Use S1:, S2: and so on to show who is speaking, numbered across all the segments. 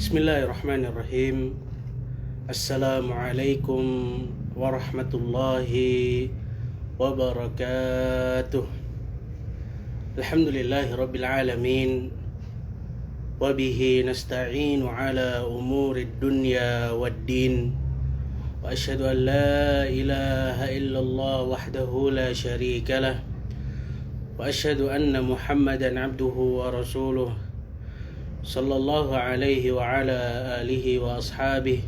S1: Bismillahirrahmanirrahim. Assalamualaikum warahmatullahi wabarakatuh. Alhamdulillahi rabbil alamin. Wabihi nasta'inu ala umurid dunya waddin. Wa asyhadu an la ilaha illallah wahdahu la syarika lah. Wa asyhadu anna Muhammadan abduhu wa rasuluh. Sallallahu alaihi wa ala alihi wa ashabihi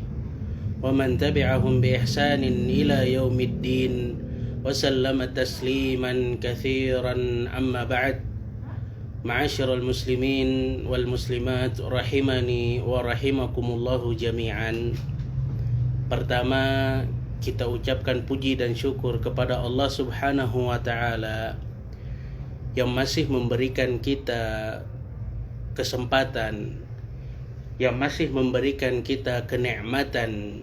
S1: wa man tabi'ahum bi ihsanin ila yaumiddin wa sallama tasliman katsiran amma ba'd. Ma'asyiral muslimin wal muslimat rahimani wa rahimakumullahu jami'an. Pertama, kita ucapkan puji dan syukur kepada Allah Subhanahu wa taala yang masih memberikan kita kesempatan, yang masih memberikan kita kenikmatan,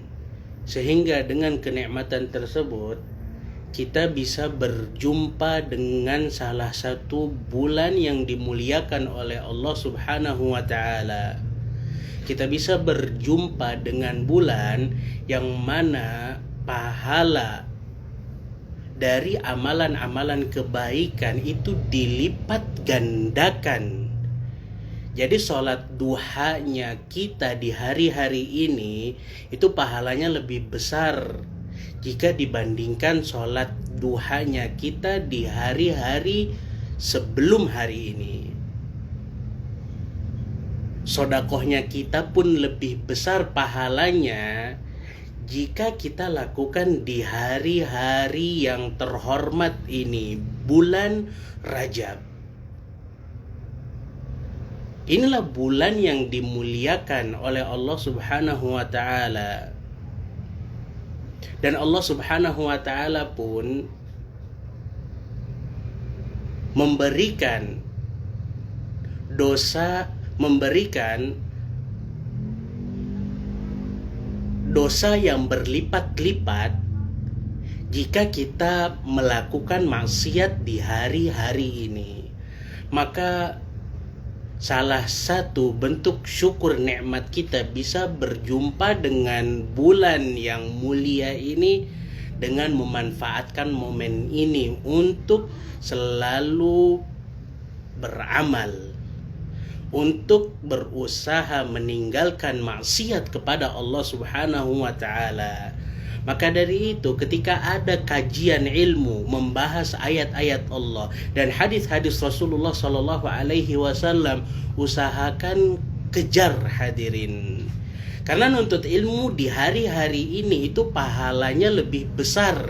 S1: sehingga dengan kenikmatan tersebut kita bisa berjumpa dengan salah satu bulan yang dimuliakan oleh Allah Subhanahu wa taala. Kita bisa berjumpa dengan bulan yang mana pahala dari amalan-amalan kebaikan itu dilipat gandakan. Jadi sholat duhanya kita di hari-hari ini itu pahalanya lebih besar jika dibandingkan sholat duhanya kita di hari-hari sebelum hari ini. Sodakohnya kita pun lebih besar pahalanya jika kita lakukan di hari-hari yang terhormat ini, bulan Rajab. Inilah bulan yang dimuliakan oleh Allah Subhanahu wa taala. Dan Allah Subhanahu wa taala pun memberikan dosa yang berlipat-lipat jika kita melakukan maksiat di hari-hari ini. Maka salah satu bentuk syukur nikmat kita bisa berjumpa dengan bulan yang mulia ini dengan memanfaatkan momen ini untuk selalu beramal, untuk berusaha meninggalkan maksiat kepada Allah Subhanahu wa taala. Maka dari itu, ketika ada kajian ilmu membahas ayat-ayat Allah dan hadis-hadis Rasulullah sallallahu alaihi wasallam, usahakan kejar hadirin. Karena nuntut ilmu di hari-hari ini itu pahalanya lebih besar.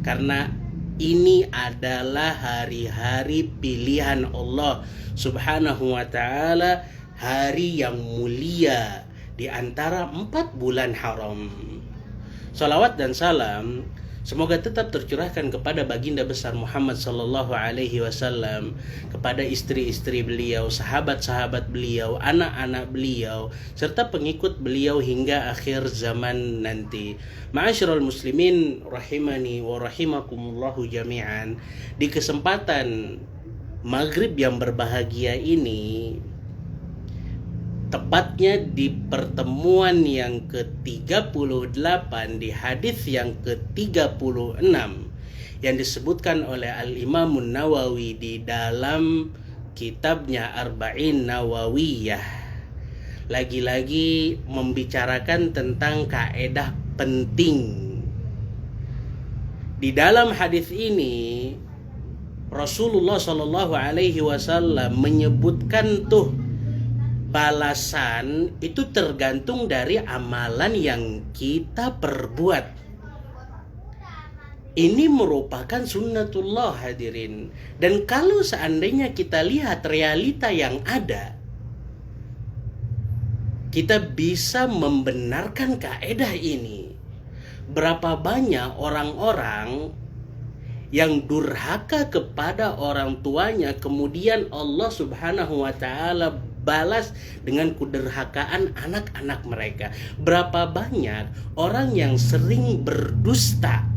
S1: Karena ini adalah hari-hari pilihan Allah Subhanahu wa taala, hari yang mulia di antara 4 bulan haram. Salawat dan salam semoga tetap tercurahkan kepada baginda besar Muhammad sallallahu alaihi wasallam, kepada istri-istri beliau, sahabat-sahabat beliau, anak-anak beliau, serta pengikut beliau hingga akhir zaman nanti. Ma'asyiral muslimin rahimani wa rahimakumullahu jami'an. Di kesempatan maghrib yang berbahagia ini, tepatnya di pertemuan yang ke-38 di hadis yang ke-36 yang disebutkan oleh Al-Imam Nawawi di dalam kitabnya Arba'in Nawawiyah, lagi-lagi membicarakan tentang kaedah penting. Di dalam hadis ini Rasulullah Shallallahu alaihi wasallam menyebutkan balasan itu tergantung dari amalan yang kita perbuat. Ini merupakan sunnatullah hadirin. Dan kalau seandainya kita lihat realita yang ada, kita bisa membenarkan kaedah ini. Berapa banyak orang-orang yang durhaka kepada orang tuanya, kemudian Allah Subhanahu wa taala balas dengan kederhakaan anak-anak mereka. Berapa banyak orang yang sering berdusta,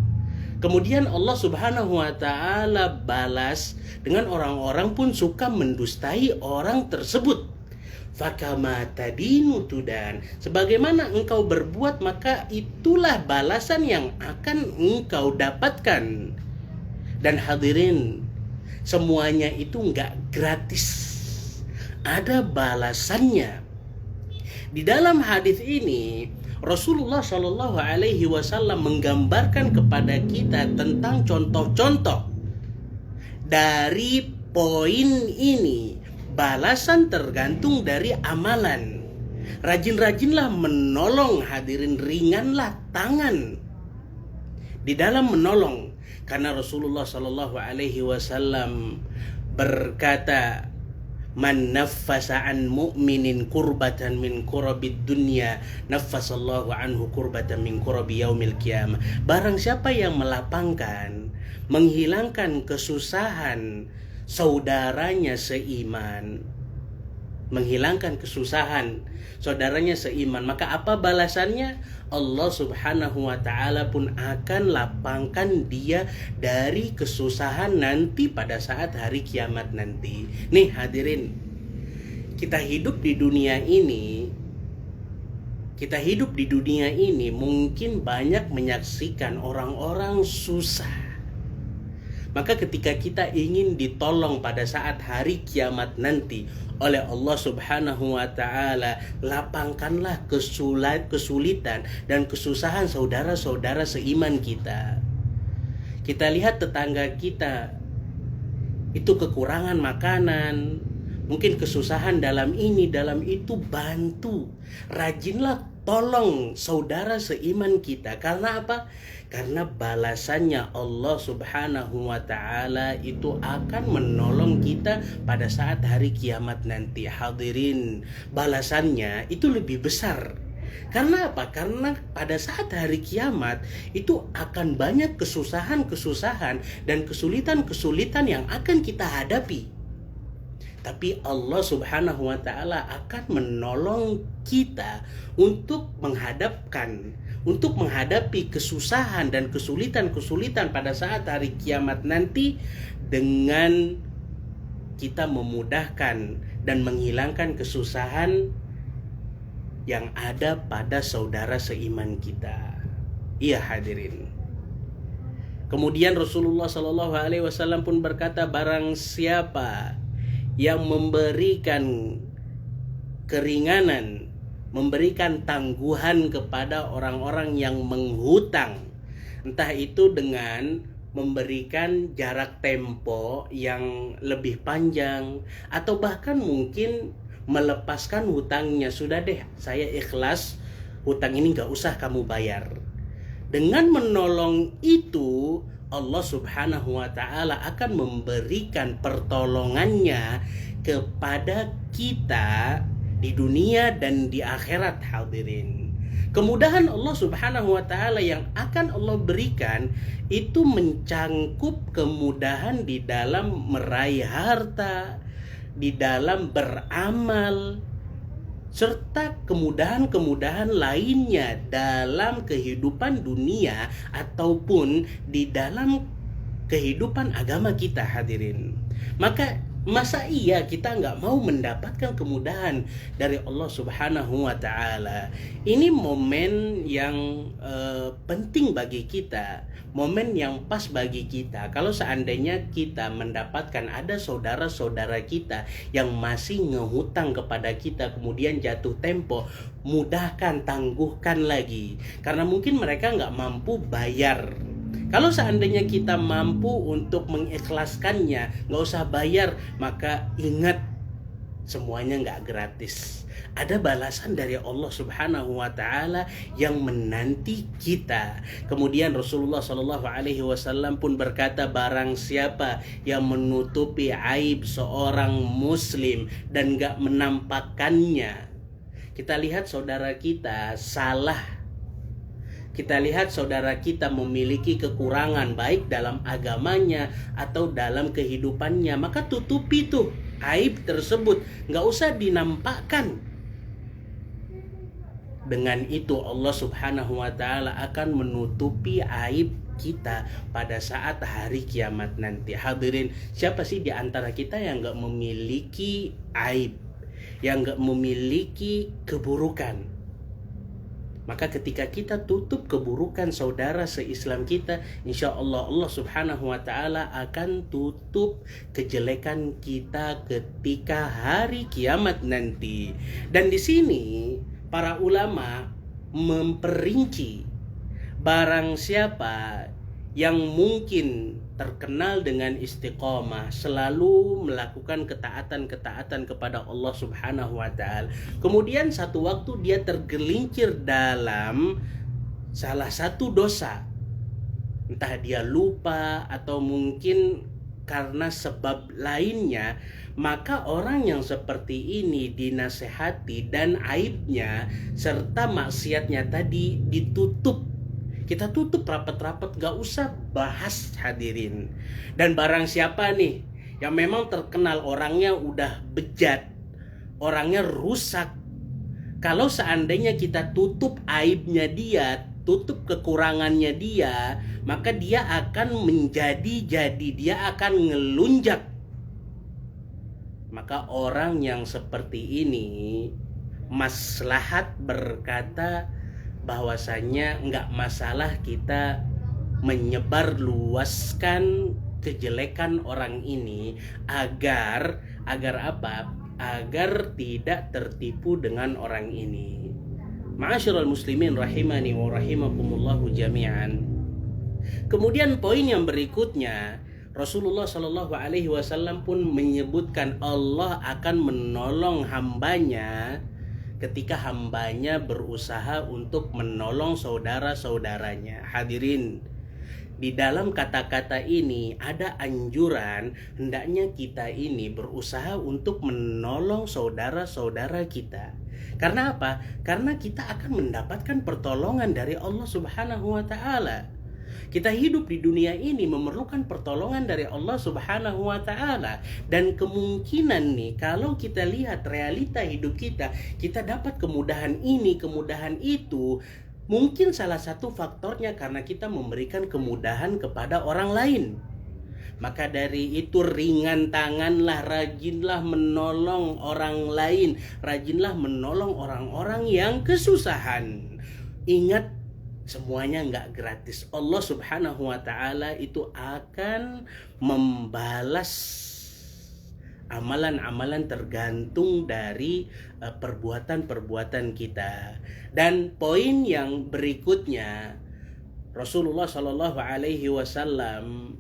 S1: kemudian Allah Subhanahu wa taala balas dengan orang-orang pun suka mendustai orang tersebut. fakama tadinu tudan. Sebagaimana engkau berbuat, maka itulah balasan yang akan engkau dapatkan. Dan hadirin, semuanya itu enggak gratis. Ada balasannya. Di dalam hadis ini Rasulullah Shallallahu Alaihi Wasallam menggambarkan kepada kita tentang contoh-contoh dari poin ini. Balasan tergantung dari amalan. Rajin-rajinlah menolong, hadirin, ringanlah tangan di dalam menolong. Karena Rasulullah Shallallahu Alaihi Wasallam berkata, man naffasa an mu'minin kurbatan min kurabid dunya naffasallahu anhu kurbatan min kurabi yaumil qiyamah. Barang siapa yang melapangkan, menghilangkan kesusahan saudaranya seiman, menghilangkan kesusahan saudaranya seiman, maka apa balasannya? Allah Subhanahu wa ta'ala pun akan lapangkan dia dari kesusahan nanti pada saat hari kiamat nanti. Nih hadirin, kita hidup di dunia ini mungkin banyak menyaksikan orang-orang susah. Maka ketika kita ingin ditolong pada saat hari kiamat nanti oleh Allah Subhanahu wa ta'ala, lapangkanlah kesulitan dan kesusahan saudara-saudara seiman kita. Kita lihat tetangga kita itu kekurangan makanan, mungkin kesusahan dalam ini, dalam itu, bantu. Rajinlah tolong saudara seiman kita. Karena apa? Karena balasannya Allah Subhanahu wa ta'ala itu akan menolong kita pada saat hari kiamat nanti. Hadirin, balasannya itu lebih besar. Karena apa? Karena pada saat hari kiamat itu akan banyak kesusahan-kesusahan dan kesulitan-kesulitan yang akan kita hadapi. Tapi Allah Subhanahu wa ta'ala akan menolong kita untuk menghadapi kesusahan dan kesulitan-kesulitan pada saat hari kiamat nanti dengan kita memudahkan dan menghilangkan kesusahan yang ada pada saudara seiman kita. Iya hadirin. Kemudian Rasulullah Shallallahu Alaihi Wasallam pun berkata, barang siapa yang memberikan keringanan, memberikan tangguhan kepada orang-orang yang menghutang, entah itu dengan memberikan jarak tempo yang lebih panjang, atau bahkan mungkin melepaskan hutangnya. Sudah deh, saya ikhlas, hutang ini gak usah kamu bayar. Dengan menolong itu, Allah Subhanahu wa ta'ala akan memberikan pertolongannya kepada kita di dunia dan di akhirat, hadirin. Kemudahan Allah Subhanahu wa ta'ala yang akan Allah berikan itu mencangkup kemudahan di dalam meraih harta, di dalam beramal, serta kemudahan-kemudahan lainnya dalam kehidupan dunia ataupun di dalam kehidupan agama kita, hadirin. Masa iya kita nggak mau mendapatkan kemudahan dari Allah Subhanahu wa ta'ala? Ini momen yang penting bagi kita, momen yang pas bagi kita. Kalau seandainya kita mendapatkan ada saudara-saudara kita yang masih ngehutang kepada kita, kemudian jatuh tempo, mudahkan, tangguhkan lagi. Karena mungkin mereka nggak mampu bayar. Kalau seandainya kita mampu untuk mengikhlaskannya, nggak usah bayar, maka ingat, semuanya nggak gratis. Ada balasan dari Allah Subhanahu wa ta'ala yang menanti kita. Kemudian Rasulullah Shallallahu Alaihi Wasallam pun berkata, barang siapa yang menutupi aib seorang muslim dan nggak menampakkannya. Kita lihat saudara kita salah, kita lihat saudara kita memiliki kekurangan baik dalam agamanya atau dalam kehidupannya, maka tutupi tuh aib tersebut, nggak usah dinampakkan. Dengan itu Allah Subhanahu wa ta'ala akan menutupi aib kita pada saat hari kiamat nanti. Hadirin, siapa sih di antara kita yang nggak memiliki aib, yang gak memiliki keburukan. Maka ketika kita tutup keburukan saudara se-Islam kita, insya Allah Allah subhanahu wa ta'ala akan tutup kejelekan kita ketika hari kiamat nanti. Dan di sini para ulama memperinci barang siapa yang mungkin terkenal dengan istiqomah, selalu melakukan ketaatan-ketaatan kepada Allah subhanahu wa ta'ala, kemudian satu waktu dia tergelincir dalam salah satu dosa, entah dia lupa atau mungkin karena sebab lainnya, maka orang yang seperti ini dinasehati dan aibnya serta maksiatnya tadi ditutup. Kita tutup rapat-rapat, gak usah bahas hadirin. Dan barang siapa nih yang memang terkenal orangnya udah bejat, orangnya rusak, kalau seandainya kita tutup aibnya dia, tutup kekurangannya dia, maka dia akan menjadi dia akan ngelunjak. Maka orang yang seperti ini maslahat berkata bahwasanya enggak masalah kita menyebar luaskan kejelekan orang ini agar apa? Agar tidak tertipu dengan orang ini. Ma'asyiral muslimin rahimani wa rahimakumullahu jami'an. Kemudian poin yang berikutnya, Rasulullah Shallallahu Alaihi Wasallam pun menyebutkan Allah akan menolong hambanya ketika hambanya berusaha untuk menolong saudara-saudaranya. Hadirin, di dalam kata-kata ini ada anjuran hendaknya kita ini berusaha untuk menolong saudara-saudara kita. Karena apa? Karena kita akan mendapatkan pertolongan dari Allah Subhanahu wa ta'ala. Kita hidup di dunia ini memerlukan pertolongan dari Allah Subhanahu wa ta'ala. Dan kemungkinan nih, kalau kita lihat realita hidup kita, kita dapat kemudahan ini, kemudahan itu. Mungkin salah satu faktornya karena kita memberikan kemudahan kepada orang lain. Maka dari itu ringan tanganlah, rajinlah menolong orang lain, rajinlah menolong orang-orang yang kesusahan. Ingat, semuanya nggak gratis. Allah Subhanahu wa ta'ala itu akan membalas amalan-amalan tergantung dari perbuatan-perbuatan kita. Dan poin yang berikutnya, Rasulullah Shallallahu Alaihi Wasallam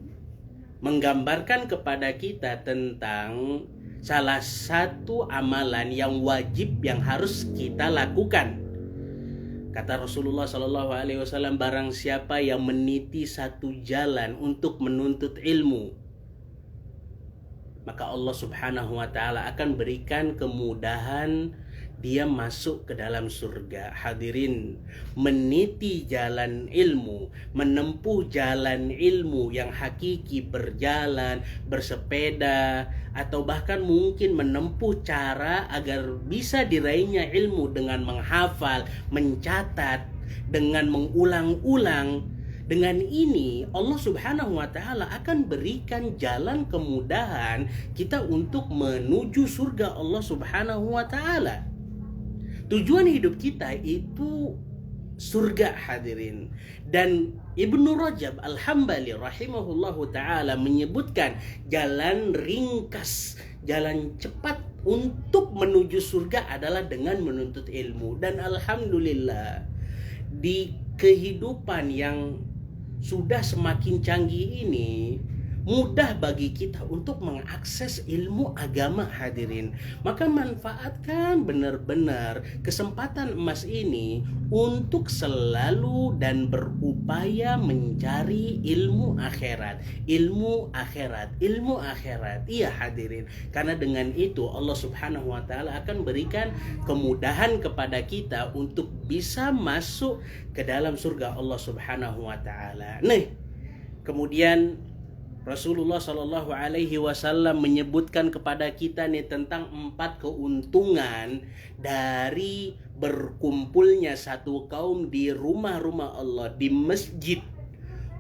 S1: menggambarkan kepada kita tentang salah satu amalan yang wajib yang harus kita lakukan. Kata Rasulullah Shallallahu Alaihi Wasallam, barang siapa yang meniti satu jalan untuk menuntut ilmu, maka Allah Subhanahu wa ta'ala akan berikan kemudahan dia masuk ke dalam surga. Hadirin, meniti jalan ilmu, menempuh jalan ilmu yang hakiki, berjalan, bersepeda, atau bahkan mungkin menempuh cara agar bisa diraihnya ilmu dengan menghafal, mencatat, dengan mengulang-ulang. Dengan ini Allah Subhanahu wa ta'ala akan berikan jalan kemudahan kita untuk menuju surga Allah Subhanahu wa ta'ala. Tujuan hidup kita itu surga, hadirin. Dan Ibnu Rajab Al-Hambali rahimahullahu ta'ala menyebutkan jalan ringkas, jalan cepat untuk menuju surga adalah dengan menuntut ilmu. Dan alhamdulillah, di kehidupan yang sudah semakin canggih ini, mudah bagi kita untuk mengakses ilmu agama, hadirin. Maka manfaatkan benar-benar kesempatan emas ini untuk selalu dan berupaya mencari ilmu akhirat. Ilmu akhirat, ilmu akhirat. Iya hadirin, karena dengan itu Allah Subhanahu wa ta'ala akan berikan kemudahan kepada kita untuk bisa masuk ke dalam surga Allah Subhanahu wa ta'ala. Nih, kemudian Rasulullah Shallallahu Alaihi Wasallam menyebutkan kepada kita nih tentang 4 keuntungan dari berkumpulnya satu kaum di rumah-rumah Allah, di masjid,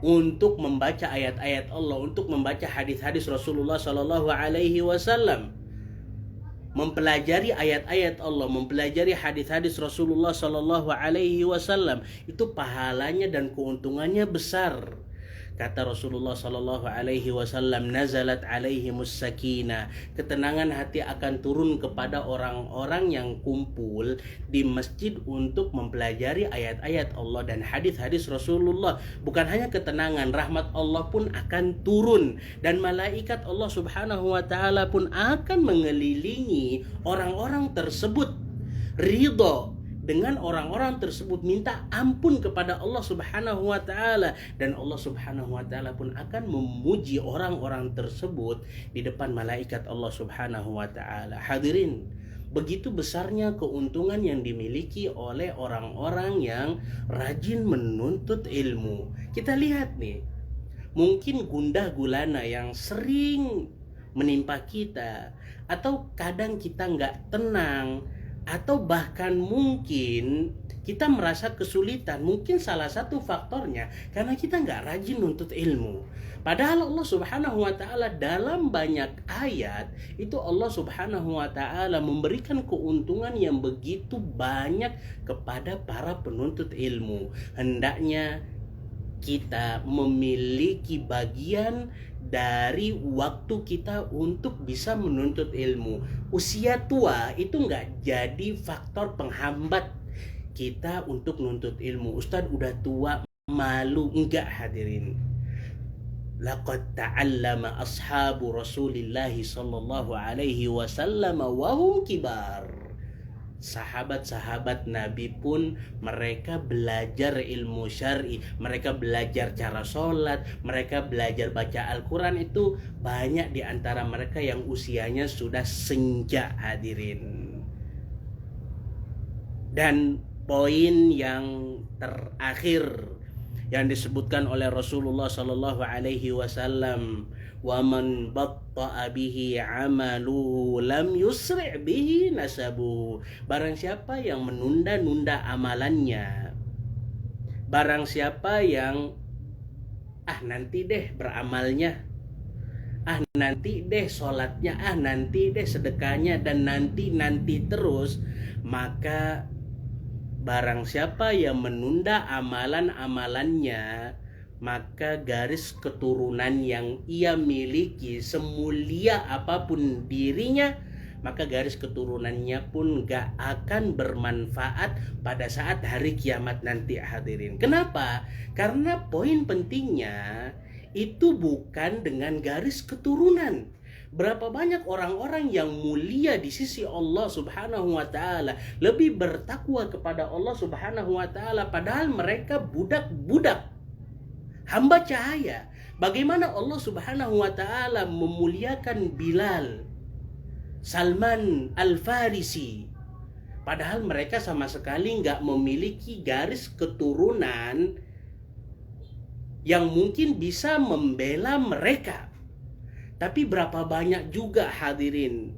S1: untuk membaca ayat-ayat Allah, untuk membaca hadis-hadis Rasulullah Shallallahu Alaihi Wasallam. mempelajari ayat-ayat Allah, mempelajari hadis-hadis Rasulullah Shallallahu Alaihi Wasallam, itu pahalanya dan keuntungannya besar. Kata Rasulullah Shallallahu Alaihi Wasallam, nazalat alaihimus sakinah, ketenangan hati akan turun kepada orang-orang yang kumpul di masjid untuk mempelajari ayat-ayat Allah dan hadis-hadis Rasulullah. Bukan hanya ketenangan, rahmat Allah pun akan turun, dan malaikat Allah Subhanahu wa Ta'ala pun akan mengelilingi orang-orang tersebut, ridho dengan orang-orang tersebut, minta ampun kepada Allah Subhanahu wa Ta'ala, dan Allah Subhanahu wa Ta'ala pun akan memuji orang-orang tersebut di depan malaikat Allah Subhanahu wa Ta'ala. Hadirin, begitu besarnya keuntungan yang dimiliki oleh orang-orang yang rajin menuntut ilmu. Kita lihat nih, mungkin gundah gulana yang sering menimpa kita, atau kadang kita nggak tenang, atau bahkan mungkin kita merasa kesulitan. Mungkin salah satu faktornya karena kita nggak rajin nuntut ilmu. Padahal Allah Subhanahu wa Ta'ala dalam banyak ayat itu Allah Subhanahu wa Ta'ala memberikan keuntungan yang begitu banyak kepada para penuntut ilmu. Hendaknya kita memiliki bagian dari waktu kita untuk bisa menuntut ilmu. Usia tua itu nggak jadi faktor penghambat kita untuk menuntut ilmu. Ustadz udah tua, malu. Enggak, hadirin. Laqad ta'allama ashabu Rasulillahi sallallahu alaihi wasallam wa hum kibar. Sahabat-sahabat Nabi pun mereka belajar ilmu syar'i, mereka belajar cara sholat, mereka belajar baca Al-Quran. Itu banyak di antara mereka yang usianya sudah senja, hadirin. Dan poin yang terakhir yang disebutkan oleh Rasulullah Sallallahu Alaihi Wasallam, waman batta'a bihi amaluhu lam yusri' bihi nasabuhu. Barang siapa yang menunda-nunda amalannya, barang siapa yang nanti deh beramalnya, nanti deh sholatnya, nanti deh sedekahnya, dan nanti terus, maka barang siapa yang menunda amalan-amalannya, maka garis keturunan yang ia miliki, semulia apapun dirinya, maka garis keturunannya pun gak akan bermanfaat pada saat hari kiamat nanti, hadirin. Kenapa? Karena poin pentingnya itu bukan dengan garis keturunan. Berapa banyak orang-orang yang mulia di sisi Allah Subhanahu wa Ta'ala, lebih bertakwa kepada Allah Subhanahu wa Ta'ala, padahal mereka budak-budak, hamba cahaya. Bagaimana Allah Subhanahu wa Ta'ala memuliakan Bilal, Salman Al-Farisi, padahal mereka sama sekali nggak memiliki garis keturunan yang mungkin bisa membela mereka. Tapi berapa banyak juga, hadirin,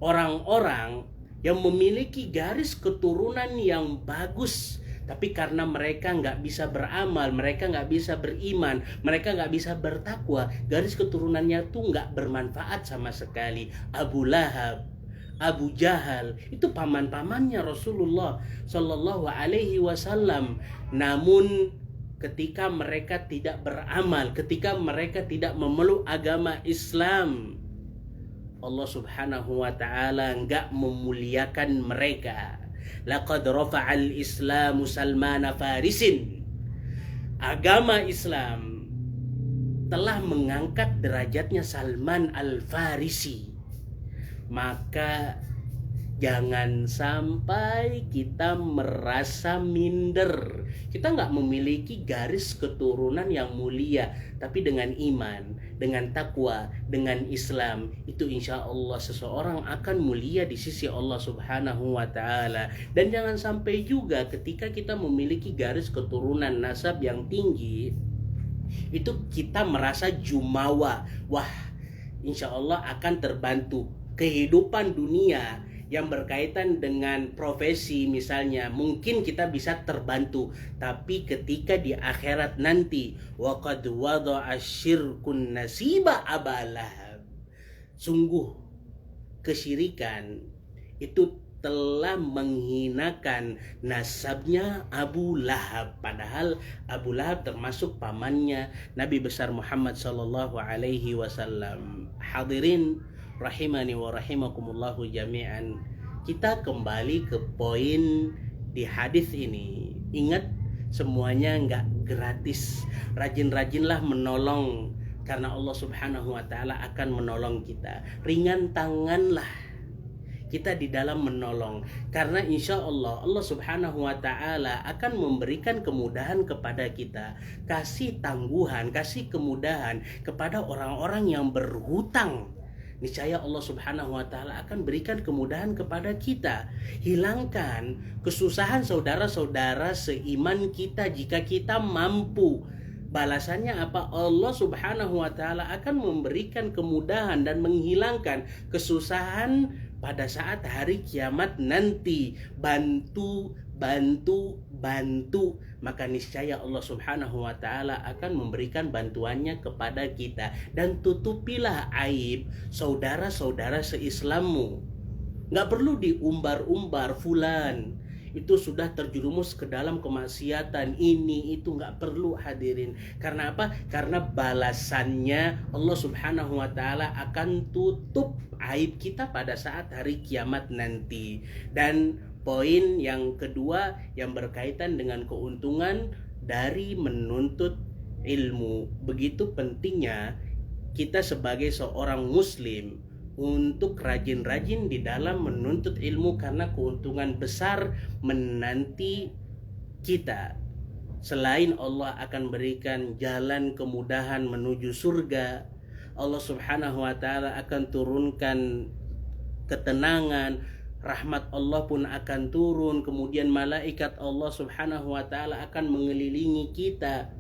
S1: orang-orang yang memiliki garis keturunan yang bagus, tapi karena mereka nggak bisa beramal, mereka nggak bisa beriman, mereka nggak bisa bertakwa, garis keturunannya tuh nggak bermanfaat sama sekali. Abu Lahab, Abu Jahal, itu paman-pamannya Rasulullah Shallallahu Alaihi Wasallam. Namun ketika mereka tidak beramal, ketika mereka tidak memeluk agama Islam, Allah Subhanahu wa Ta'ala enggak memuliakan mereka. Laqad rafa'al Islamu Salman Farisin. Agama Islam telah mengangkat derajatnya Salman Al-Farisi. Maka jangan sampai kita merasa minder. Kita nggak memiliki garis keturunan yang mulia, tapi dengan iman, dengan takwa, dengan Islam, itu insya Allah seseorang akan mulia di sisi Allah Subhanahu wa Ta'ala. Dan jangan sampai juga ketika kita memiliki garis keturunan nasab yang tinggi, itu kita merasa jumawa. Wah, insya Allah akan terbantu kehidupan dunia yang berkaitan dengan profesi misalnya, mungkin kita bisa terbantu. Tapi ketika di akhirat nanti, waqad wada'a syirkun nasiba abalahab, sungguh kesyirikan itu telah menghinakan nasabnya Abu Lahab, padahal Abu Lahab termasuk pamannya Nabi besar Muhammad sallallahu alaihi wasallam. Hadirin rahimani wa rahimakumullahu jami'an. Kita kembali ke poin di hadis ini. Ingat, semuanya nggak gratis. Rajin-rajinlah menolong, karena Allah subhanahu wa ta'ala akan menolong kita. Ringan tanganlah kita di dalam menolong, karena insya Allah Allah subhanahu wa ta'ala akan memberikan kemudahan kepada kita. Kasih tangguhan, kasih kemudahan kepada orang-orang yang berhutang. Niscaya Allah subhanahu wa ta'ala akan berikan kemudahan kepada kita. Hilangkan kesusahan saudara-saudara seiman kita jika kita mampu. Balasannya apa? Allah subhanahu wa ta'ala akan memberikan kemudahan dan menghilangkan kesusahan pada saat hari kiamat nanti. Bantu, bantu, bantu. Maka niscaya Allah subhanahu wa ta'ala akan memberikan bantuannya kepada kita. Dan tutupilah aib saudara-saudara seislammu. Gak perlu diumbar-umbar, fulan itu sudah terjerumus ke dalam kemaksiatan ini itu, nggak perlu hadirin. Karena apa? Karena balasannya Allah subhanahu wa ta'ala akan tutup aib kita pada saat hari kiamat nanti. Dan poin yang kedua yang berkaitan dengan keuntungan dari menuntut ilmu. Begitu pentingnya kita sebagai seorang muslim untuk rajin-rajin di dalam menuntut ilmu, karena keuntungan besar menanti kita. Selain Allah akan berikan jalan kemudahan menuju surga, Allah subhanahu wa ta'ala akan turunkan ketenangan, rahmat Allah pun akan turun, kemudian malaikat Allah subhanahu wa ta'ala akan mengelilingi kita,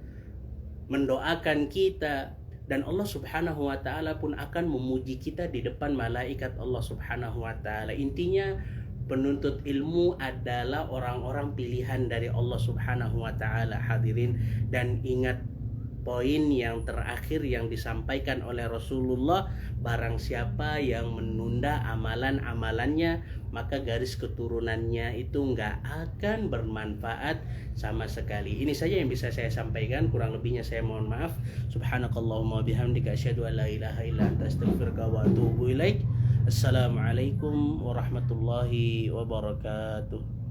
S1: mendoakan kita, dan Allah subhanahu wa ta'ala pun akan memuji kita di depan malaikat Allah subhanahu wa ta'ala. Intinya penuntut ilmu adalah orang-orang pilihan dari Allah subhanahu wa ta'ala, hadirin. Dan ingat poin yang terakhir yang disampaikan oleh Rasulullah, barang siapa yang menunda amalan-amalannya, maka garis keturunannya itu nggak akan bermanfaat sama sekali. Ini saja yang bisa saya sampaikan, kurang lebihnya saya mohon maaf. Subhanakallahumma bihamdika asyhadu an la ilaha illa anta astaghfiruka wa atubu ilaik. Assalamualaikum warahmatullahi wabarakatuh.